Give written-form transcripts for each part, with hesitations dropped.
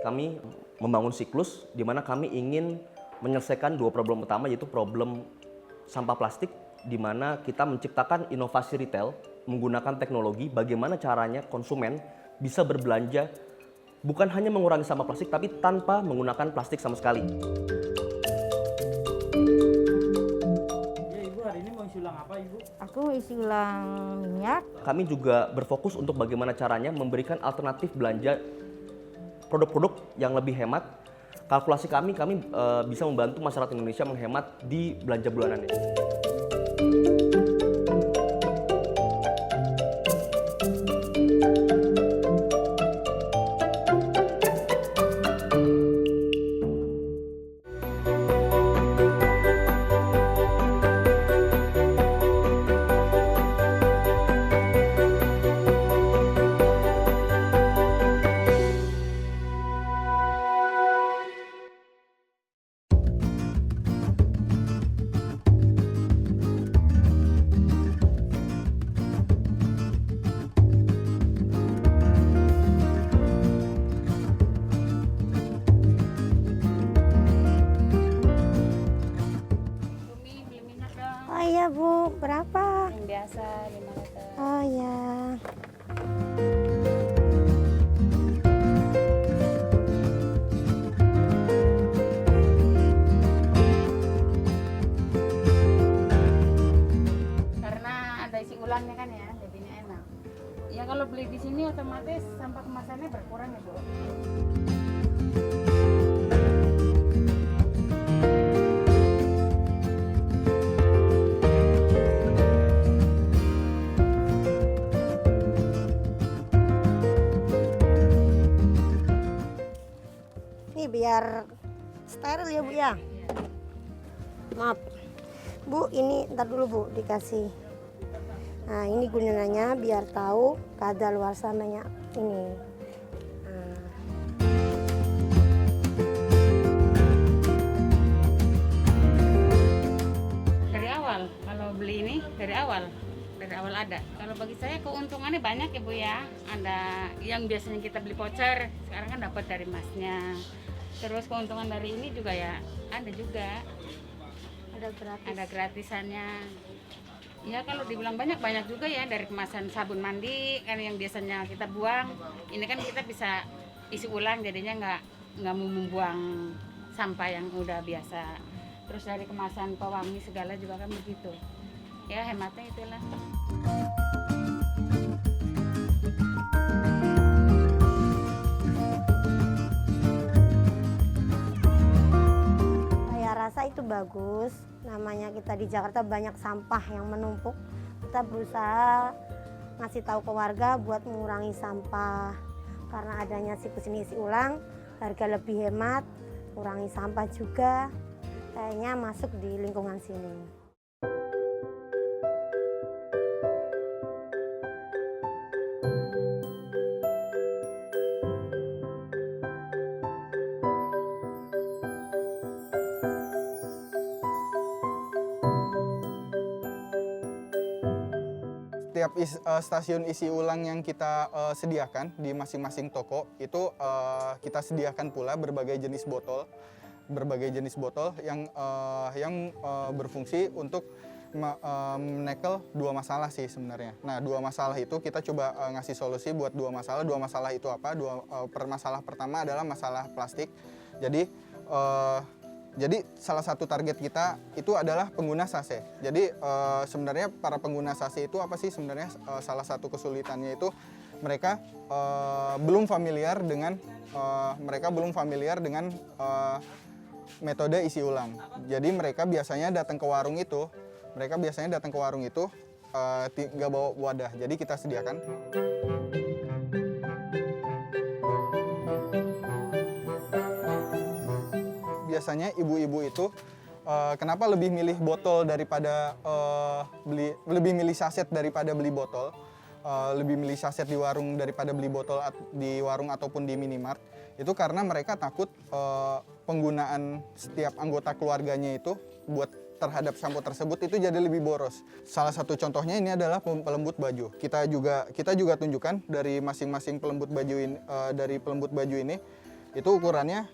Kami membangun siklus di mana kami ingin menyelesaikan dua problem utama, yaitu problem sampah plastik, di mana kita menciptakan inovasi retail menggunakan teknologi bagaimana caranya konsumen bisa berbelanja bukan hanya mengurangi sampah plastik tapi tanpa menggunakan plastik sama sekali. Ya Ibu, hari ini mau isi ulang apa Ibu? Aku isi ulang minyak. Kami juga berfokus untuk bagaimana caranya memberikan alternatif belanja produk-produk yang lebih hemat. Kalkulasi kami bisa membantu masyarakat Indonesia menghemat di belanja bulanannya. Beli minyak dong. Oh iya Bu, berapa? Yang biasa 5 liter. Oh ya. Karena ada isi ulangnya kan ya, jadinya enak. Ya kalau beli di sini otomatis sampah kemasannya berkurang ya Bu. Ini biar steril ya Bu ya. Maaf. Bu, ini ntar dulu Bu dikasih. Nah, ini gunanya biar tahu kadaluarsa minyak ini. Nah. Dari awal, kalau beli ini dari awal ada. Kalau bagi saya keuntungannya banyak ya Bu ya. Ada yang biasanya kita beli voucher, sekarang kan dapat dari masnya. Terus keuntungan dari ini juga ya ada juga. Ada gratis. Ada gratisannya. Ya kalau dibilang banyak juga ya, dari kemasan sabun mandi kan yang biasanya kita buang, ini kan kita bisa isi ulang, jadinya nggak mau membuang sampah yang udah biasa. Terus dari kemasan pewangi segala juga kan begitu. Ya hematnya itulah. Saya rasa itu bagus. Namanya kita di Jakarta banyak sampah yang menumpuk. Kita berusaha ngasih tahu ke warga buat mengurangi sampah. Karena adanya siklus ini isi ulang, harga lebih hemat, kurangi sampah juga. Kayaknya masuk di lingkungan sini. Setiap stasiun isi ulang yang kita sediakan di masing-masing toko itu kita sediakan pula berbagai jenis botol yang berfungsi untuk menekel dua masalah sih sebenarnya. Nah, dua masalah itu kita coba ngasih solusi buat dua masalah. Dua masalah itu apa? Masalah pertama adalah masalah plastik. Jadi salah satu target kita itu adalah pengguna SASE. Jadi sebenarnya para pengguna SASE itu apa sih sebenarnya? Salah satu kesulitannya itu mereka belum familiar dengan metode isi ulang. Jadi mereka biasanya datang ke warung itu nggak bawa wadah. Jadi kita sediakan. Biasanya ibu-ibu itu kenapa lebih milih botol daripada lebih milih saset daripada beli botol, lebih milih saset di warung daripada beli botol di warung ataupun di minimart, itu karena mereka takut penggunaan setiap anggota keluarganya itu buat terhadap sampo tersebut itu jadi lebih boros. Salah satu contohnya ini adalah pelembut baju. Kita juga tunjukkan dari masing-masing pelembut baju ini, itu ukurannya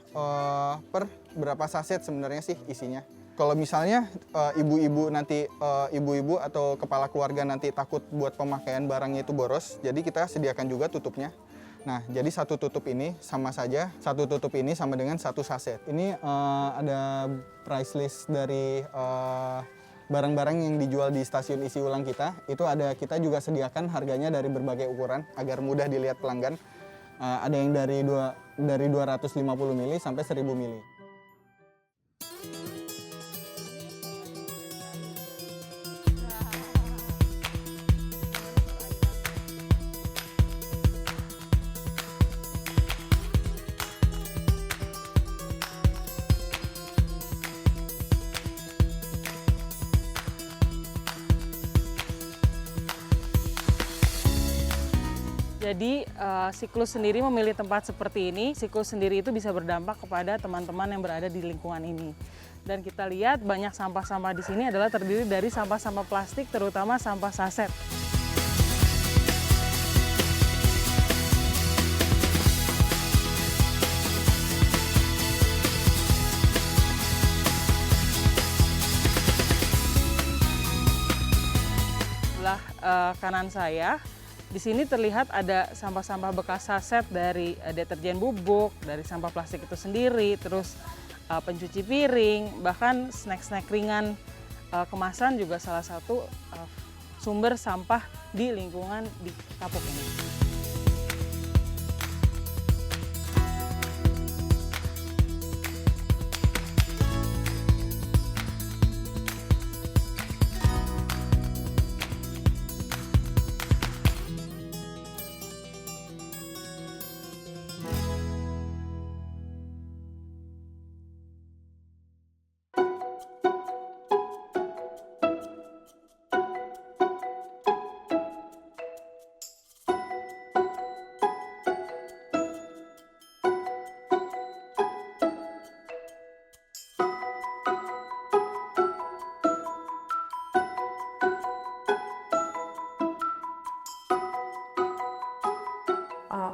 per berapa saset sebenarnya sih isinya. Kalau misalnya ibu-ibu atau kepala keluarga nanti takut buat pemakaian barangnya itu boros, jadi kita sediakan juga tutupnya. Nah, jadi satu tutup ini sama dengan satu saset. Ini ada price list dari barang-barang yang dijual di stasiun isi ulang kita. Itu kita juga sediakan harganya dari berbagai ukuran agar mudah dilihat pelanggan. Ada yang dari 250 mili sampai 1000 mili. Jadi siklus sendiri memilih tempat seperti ini, siklus sendiri itu bisa berdampak kepada teman-teman yang berada di lingkungan ini. Dan kita lihat banyak sampah-sampah di sini adalah terdiri dari sampah-sampah plastik, terutama sampah saset. Sebelah kanan saya, di sini terlihat ada sampah-sampah bekas saset dari deterjen bubuk, dari sampah plastik itu sendiri, terus pencuci piring, bahkan snack-snack ringan kemasan juga salah satu sumber sampah di lingkungan di Kapuk ini.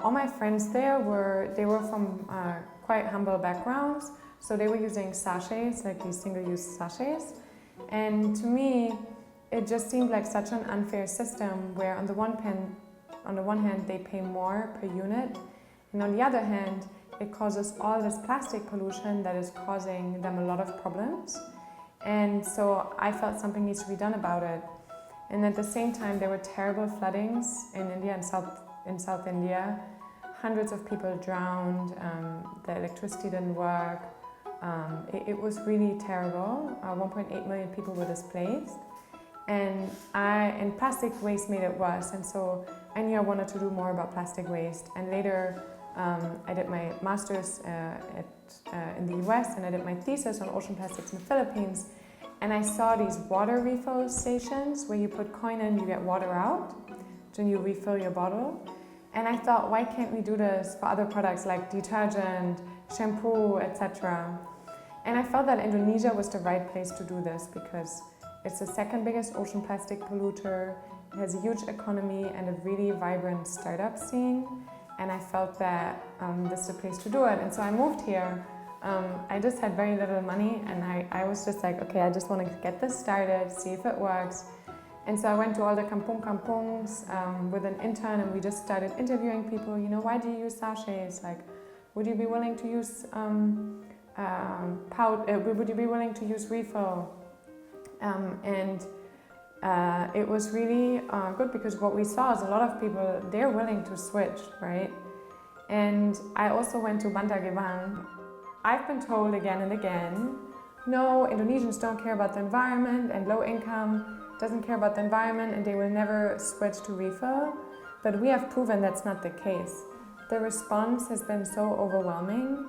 All my friends there were from quite humble backgrounds, so they were using sachets, like these single-use sachets. And to me, it just seemed like such an unfair system where on the one hand they pay more per unit, and on the other hand, it causes all this plastic pollution that is causing them a lot of problems. And so I felt something needs to be done about it. And at the same time, there were terrible floodings in India and South India. Hundreds of people drowned, the electricity didn't work. It was really terrible. 1.8 million people were displaced. And plastic waste made it worse. And so I knew I wanted to do more about plastic waste. And later, I did my master's in the US, and I did my thesis on ocean plastics in the Philippines. And I saw these water refill stations where you put coin in, you get water out, then you refill your bottle. And I thought, why can't we do this for other products like detergent, shampoo, etc. And I felt that Indonesia was the right place to do this because it's the second biggest ocean plastic polluter. It has a huge economy and a really vibrant startup scene. And I felt that this is the place to do it. And so I moved here. I just had very little money, and I was just like, okay, I just want to get this started, see if it works. And so I went to all the kampungs with an intern, and we just started interviewing people. You know, why do you use sachets? Like, would you be willing to use would you be willing to use refill? It was really good because what we saw is a lot of people, they're willing to switch, right? And I also went to Bantar Gebang. I've been told again and again, no, Indonesians don't care about the environment, and low income doesn't care about the environment, and they will never switch to refill. But we have proven that's not the case. The response has been so overwhelming.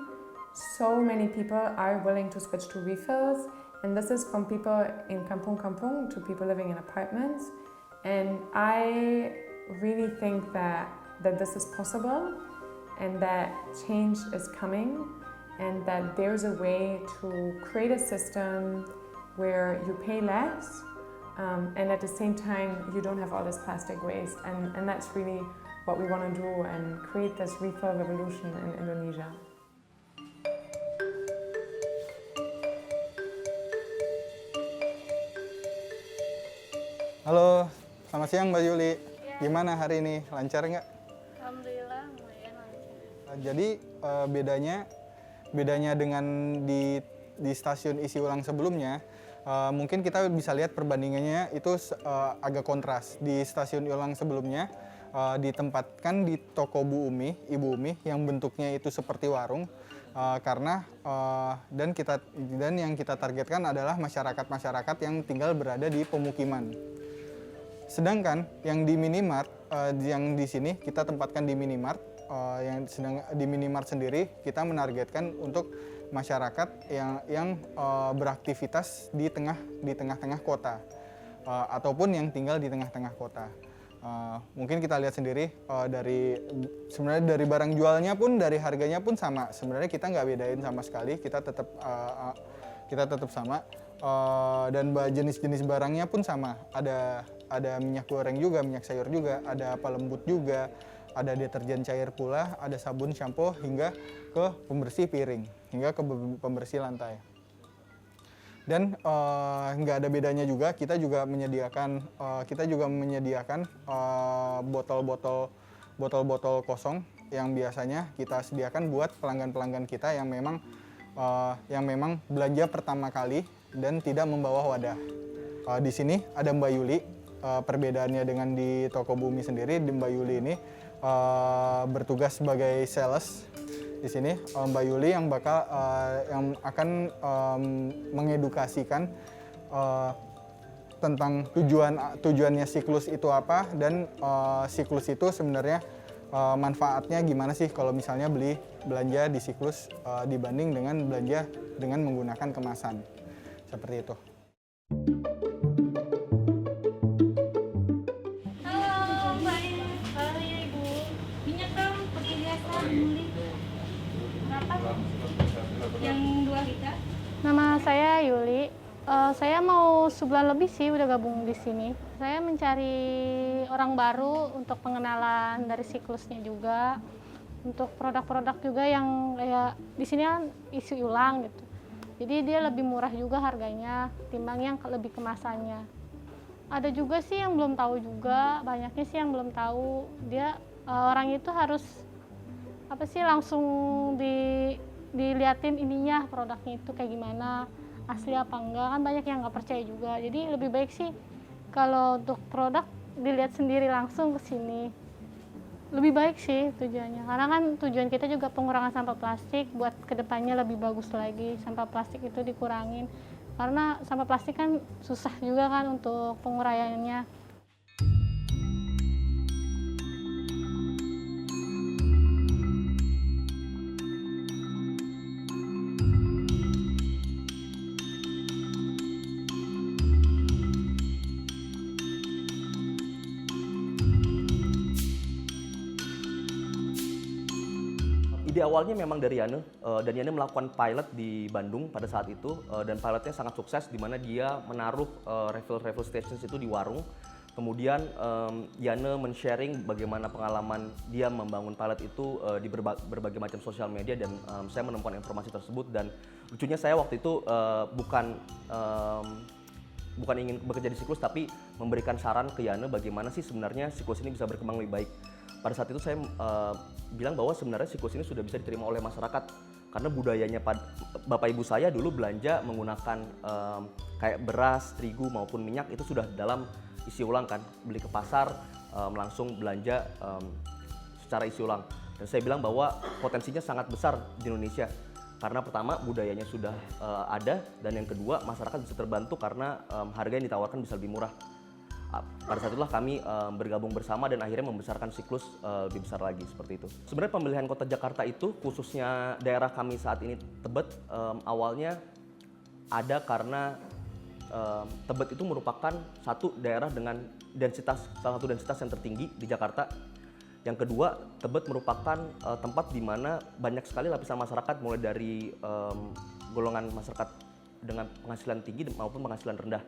So many people are willing to switch to refills, and this is from people in kampung to people living in apartments. And I really think that this is possible, and that change is coming, and that there's a way to create a system where you pay less, and at the same time you don't have all this plastic waste, and that's really what we want to do and create this refill revolution in Indonesia. Halo, selamat siang Mbak Yuli. Gimana hari ini? Lancar nggak? Alhamdulillah lumayan lancar. Jadi bedanya dengan di stasiun isi ulang sebelumnya, mungkin kita bisa lihat perbandingannya itu agak kontras. Di stasiun ulang sebelumnya ditempatkan di toko Ibu Umi yang bentuknya itu seperti warung, karena dan yang kita targetkan adalah masyarakat yang tinggal berada di pemukiman. Sedangkan yang di minimart, yang di sini kita tempatkan di minimart, di minimart sendiri kita menargetkan untuk masyarakat yang beraktivitas di tengah-tengah kota, ataupun yang tinggal di tengah-tengah kota. Mungkin kita lihat sendiri sebenarnya dari barang jualnya pun, dari harganya pun sama. Sebenarnya kita nggak bedain sama sekali, kita tetap sama. Dan jenis-jenis barangnya pun sama. Ada minyak goreng juga, minyak sayur juga, ada pelembut juga, ada deterjen cair pula, ada sabun, shampoo, hingga ke pembersih piring, hingga ke pembersih lantai. Dan nggak ada bedanya juga, kita juga menyediakan botol-botol kosong yang biasanya kita sediakan buat pelanggan-pelanggan kita yang memang belanja pertama kali dan tidak membawa wadah. Di sini ada Mbak Yuli. Perbedaannya dengan di toko Bumi sendiri, di Mbak Yuli ini bertugas sebagai sales di sini. Mbak Yuli yang akan mengedukasikan tentang tujuannya siklus itu apa, dan siklus itu sebenarnya manfaatnya gimana sih kalau misalnya belanja di siklus dibanding dengan belanja dengan menggunakan kemasan seperti itu. Yang 2 liter. Nama saya Yuli. Saya mau sebulan lebih sih udah gabung di sini. Saya mencari orang baru untuk pengenalan dari siklusnya juga. Untuk produk-produk juga yang kayak di sini kan isi ulang gitu. Jadi dia lebih murah juga harganya timbang yang lebih kemasannya. Ada juga sih yang belum tahu juga, banyaknya sih yang belum tahu. Dia orang itu harus langsung diliatin ininya, produknya itu kayak gimana, asli apa enggak, kan banyak yang nggak percaya juga. Jadi lebih baik sih kalau untuk produk dilihat sendiri langsung ke sini, lebih baik sih tujuannya, karena kan tujuan kita juga pengurangan sampah plastik, buat kedepannya lebih bagus lagi sampah plastik itu dikurangin, karena sampah plastik kan susah juga kan untuk penguraiannya. Ide awalnya memang dari Yane, dan Yane melakukan pilot di Bandung pada saat itu, dan pilotnya sangat sukses di mana dia menaruh refill stations itu di warung. Kemudian Yane men-sharing bagaimana pengalaman dia membangun pilot itu di berbagai macam sosial media, dan saya menemukan informasi tersebut. Dan lucunya saya waktu itu bukan ingin bekerja di siklus, tapi memberikan saran ke Yane bagaimana sih sebenarnya siklus ini bisa berkembang lebih baik. Pada saat itu saya bilang bahwa sebenarnya siklus ini sudah bisa diterima oleh masyarakat, karena budayanya bapak ibu saya dulu belanja menggunakan kayak beras, terigu maupun minyak itu sudah dalam isi ulang kan, beli ke pasar langsung belanja secara isi ulang. Dan saya bilang bahwa potensinya sangat besar di Indonesia, karena pertama budayanya sudah ada, dan yang kedua masyarakat bisa terbantu karena harga yang ditawarkan bisa lebih murah. Pada saat itulah kami bergabung bersama dan akhirnya membesarkan siklus lebih besar lagi seperti itu. Sebenarnya pemilihan kota Jakarta itu, khususnya daerah kami saat ini Tebet, awalnya ada karena Tebet itu merupakan satu daerah dengan salah satu densitas yang tertinggi di Jakarta. Yang kedua, Tebet merupakan tempat di mana banyak sekali lapisan masyarakat, mulai dari golongan masyarakat dengan penghasilan tinggi maupun penghasilan rendah.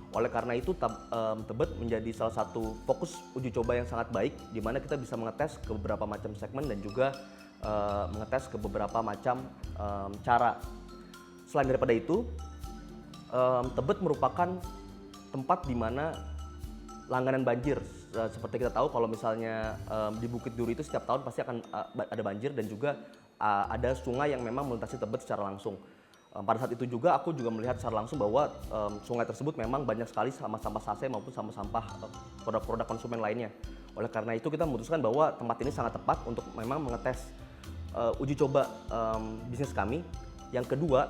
Oleh karena itu Tebet menjadi salah satu fokus uji coba yang sangat baik, di mana kita bisa mengetes ke beberapa macam segmen dan juga mengetes ke beberapa macam cara. Selain daripada itu, Tebet merupakan tempat di mana langganan banjir. Seperti kita tahu kalau misalnya di Bukit Duri itu setiap tahun pasti akan ada banjir dan juga ada sungai yang memang melintasi Tebet secara langsung. Pada saat itu juga aku juga melihat secara langsung bahwa sungai tersebut memang banyak sekali sampah sachet maupun sampah produk-produk konsumen lainnya. Oleh karena itu kita memutuskan bahwa tempat ini sangat tepat untuk memang mengetes uji coba bisnis kami. Yang kedua,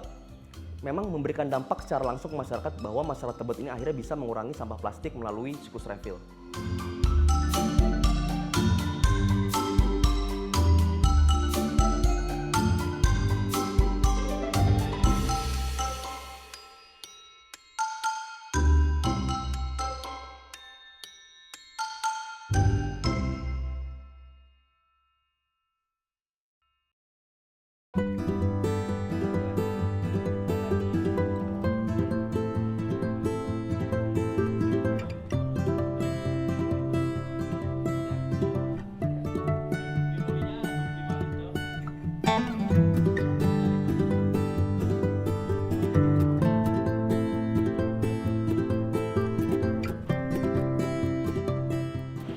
memang memberikan dampak secara langsung ke masyarakat bahwa masyarakat Tebet ini akhirnya bisa mengurangi sampah plastik melalui siklus refill.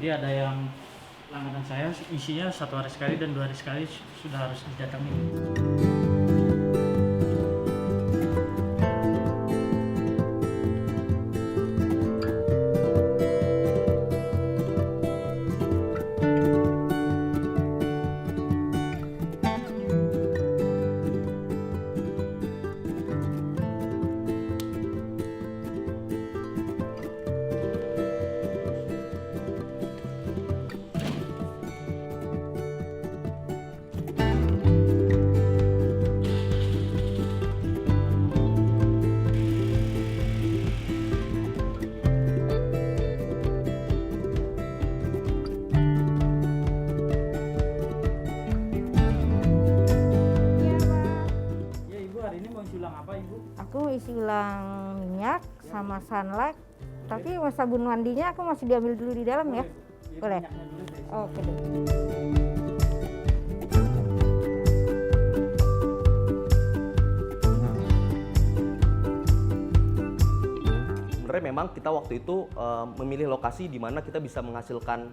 Jadi ada yang langganan saya isinya 1 hari sekali dan 2 hari sekali sudah harus didatangi. Ya Ibu, hari ini mau isi ulang apa Ibu? Aku isi ulang minyak sama sunlight, tapi sabun mandinya aku masih diambil dulu di dalam ya? Boleh? Minyaknya dulu saya isi. Oke deh. Sebenarnya memang kita waktu itu memilih lokasi di mana kita bisa menghasilkan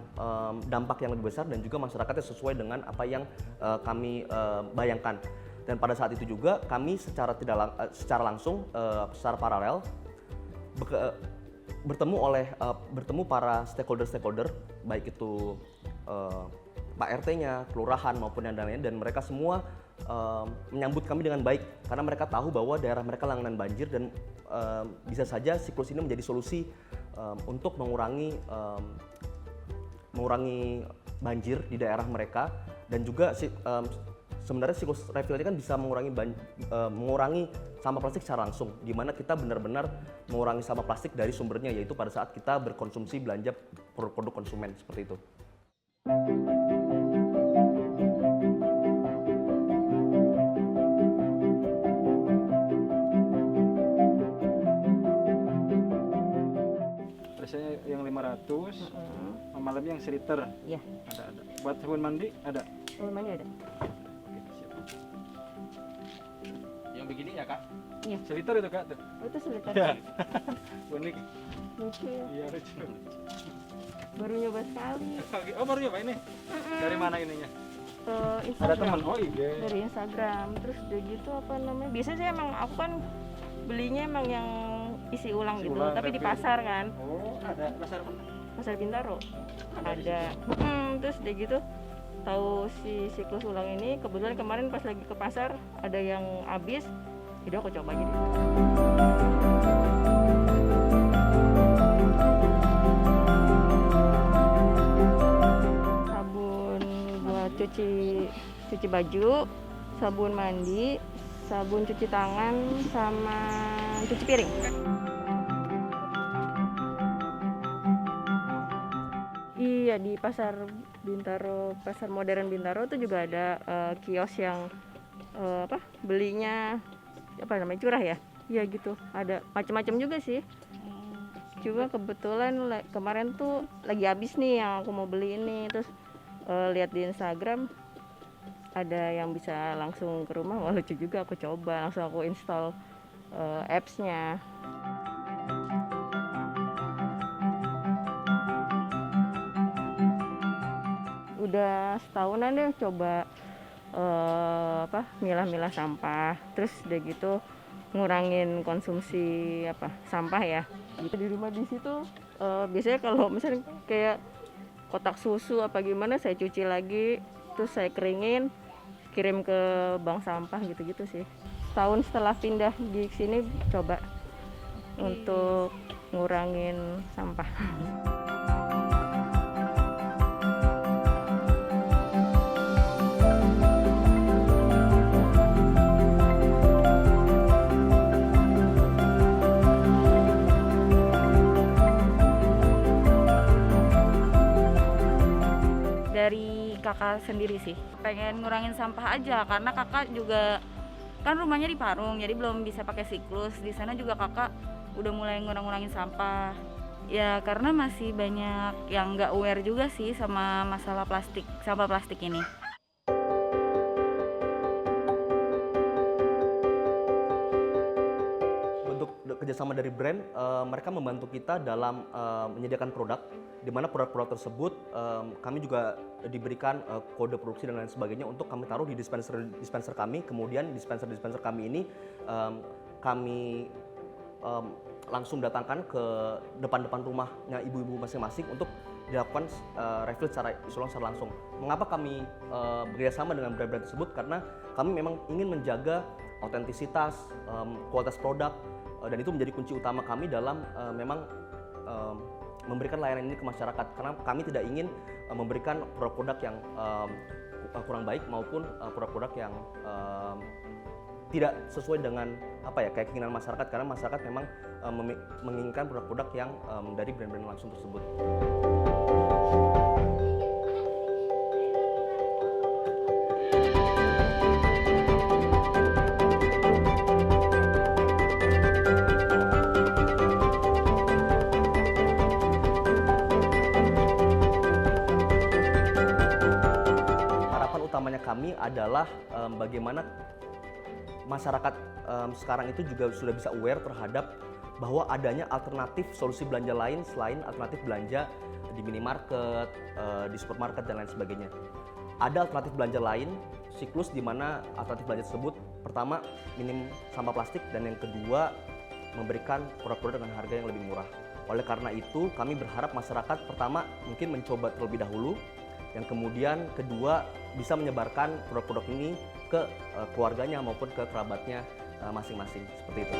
dampak yang lebih besar dan juga masyarakatnya sesuai dengan apa yang kami bayangkan. Dan pada saat itu juga kami secara langsung, secara paralel bertemu para stakeholder, baik itu Pak RT-nya, kelurahan maupun yang lainnya, dan mereka semua menyambut kami dengan baik karena mereka tahu bahwa daerah mereka langganan banjir dan bisa saja siklus ini menjadi solusi untuk mengurangi banjir di daerah mereka. Dan juga sebenarnya siklus refill ini kan bisa mengurangi sampah plastik secara langsung, di mana kita benar-benar mengurangi sampah plastik dari sumbernya, yaitu pada saat kita berkonsumsi belanja produk-produk konsumen seperti itu. Biasanya yang 500, malamnya yang 1 liter. Iya. Ada. Buat sabun mandi ada. Sabun mandi ada. Oke, siap. Yang begini ya Kak? Iya. 1 liter itu Kak? Itu sebentar. Ya. Unik. Lucu. Iya lucu. Baru nyoba sekali. Oke. Oh baru nyoba ini? Dari mana ininya? Instagram. Ada teman? Oh iya. Dari Instagram. Terus udah gitu apa namanya? Biasanya sih emang aku kan belinya emang yang isi ulang Isi gitu, ulang, tapi di refill. pasar kan. Oh ada pasar mana? Pasar Bintaro. Ada di Ada. Terus udah gitu tahu si siklus ulang ini, kebetulan kemarin pas lagi ke pasar ada yang habis, jadi aku coba aja deh. Sabun buat cuci baju, sabun mandi, sabun cuci tangan, sama cuci piring. Iya, di pasar Bintaro, pasar modern Bintaro itu juga ada kios yang belinya apa namanya, curah ya? Iya gitu, ada macam-macam juga sih. Cuma kebetulan kemarin tuh lagi habis nih yang aku mau beli ini, terus lihat di Instagram ada yang bisa langsung ke rumah, wah lucu juga, aku coba, langsung aku install apps-nya. udah setahunan deh coba milah-milah sampah, terus udah gitu ngurangin konsumsi sampah ya. Gitu di rumah di situ biasanya kalau misalnya kayak kotak susu apa gimana saya cuci lagi, terus saya keringin, kirim ke bank sampah gitu-gitu sih. Tahun setelah pindah di sini coba untuk ngurangin sampah. Dari kakak sendiri sih, pengen ngurangin sampah aja karena kakak juga kan rumahnya di Parung, jadi belum bisa pakai siklus. Di sana juga kakak udah mulai ngurangin sampah. Ya karena masih banyak yang nggak aware juga sih sama masalah sampah plastik ini. Bentuk kerjasama dari brand, mereka membantu kita dalam menyediakan produk, di mana produk-produk tersebut kami juga diberikan kode produksi dan lain sebagainya untuk kami taruh di dispenser kami. Kemudian dispenser kami ini kami langsung datangkan ke depan rumahnya ibu-ibu masing-masing untuk dilakukan refill secara isolan secara langsung. Mengapa kami bekerjasama dengan brand-brand tersebut? Karena kami memang ingin menjaga otentisitas, kualitas produk, dan itu menjadi kunci utama kami dalam memang memberikan layanan ini ke masyarakat. Karena kami tidak ingin memberikan produk-produk yang kurang baik maupun produk-produk yang tidak sesuai dengan kayak keinginan masyarakat, karena masyarakat memang menginginkan produk-produk yang dari brand-brand langsung tersebut. Harapan utamanya kami adalah bagaimana masyarakat sekarang itu juga sudah bisa aware terhadap bahwa adanya alternatif solusi belanja lain selain alternatif belanja di minimarket, di supermarket dan lain sebagainya. Ada alternatif belanja lain, siklus di mana alternatif belanja tersebut pertama minim sampah plastik dan yang kedua memberikan produk-produk dengan harga yang lebih murah. Oleh karena itu kami berharap masyarakat pertama mungkin mencoba terlebih dahulu, yang kemudian kedua bisa menyebarkan produk-produk ini ke keluarganya maupun ke kerabatnya masing-masing, seperti itu.